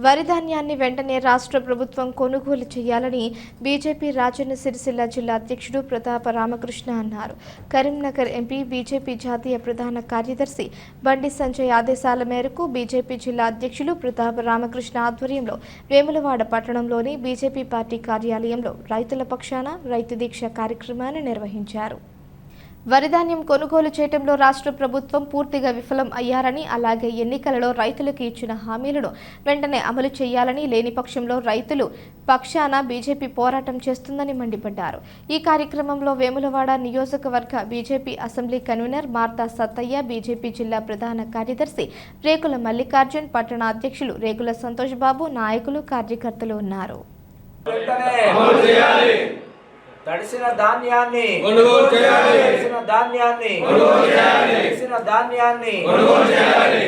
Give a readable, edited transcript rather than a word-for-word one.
వరి ధాన్యాన్ని వెంటనే రాష్ట్ర ప్రభుత్వం కొనుగోలు చేయాలని బీజేపీ రాజన్న సిరిసిల్ల జిల్లా అధ్యక్షుడు ప్రతాప రామకృష్ణ అన్నారు. కరీంనగర్ ఎంపీ బీజేపీ జాతీయ ప్రధాన కార్యదర్శి బండి సంజయ్ ఆదేశాల మేరకు బీజేపీ జిల్లా అధ్యక్షులు ప్రతాప రామకృష్ణ ఆధ్వర్యంలో వేములవాడ పట్టణంలోని బీజేపీ పార్టీ కార్యాలయంలో రైతుల పక్షాన రైతు దీక్ష కార్యక్రమాన్ని నిర్వహించారు. వరిధాన్యం కొనుగోలు చేయడంలో రాష్ట్ర ప్రభుత్వం పూర్తిగా విఫలం అయ్యారని, అలాగే ఎన్నికలలో రైతులకు ఇచ్చిన హామీలను వెంటనే అమలు చేయాలని, లేని పక్షంలో రైతులు పక్షాన బీజేపీ పోరాటం చేస్తుందని మండిపడ్డారు. ఈ కార్యక్రమంలో వేములవాడ నియోజకవర్గ BJP assembly convener Martha Sattaiah, BJP జిల్లా ప్రధాన కార్యదర్శి రేకుల మల్లికార్జున్, పట్టణ అధ్యక్షులు రేకుల సంతోష్ బాబు, నాయకులు, కార్యకర్తలు ఉన్నారు. తడిసిన ధాన్యాన్ని కొనుగోలు చేయాలి. తడిసిన ధాన్యాన్ని కొనుగోలు చేయాలి. తడిసిన ధాన్యాన్ని కొనుగోలు చేయాలి.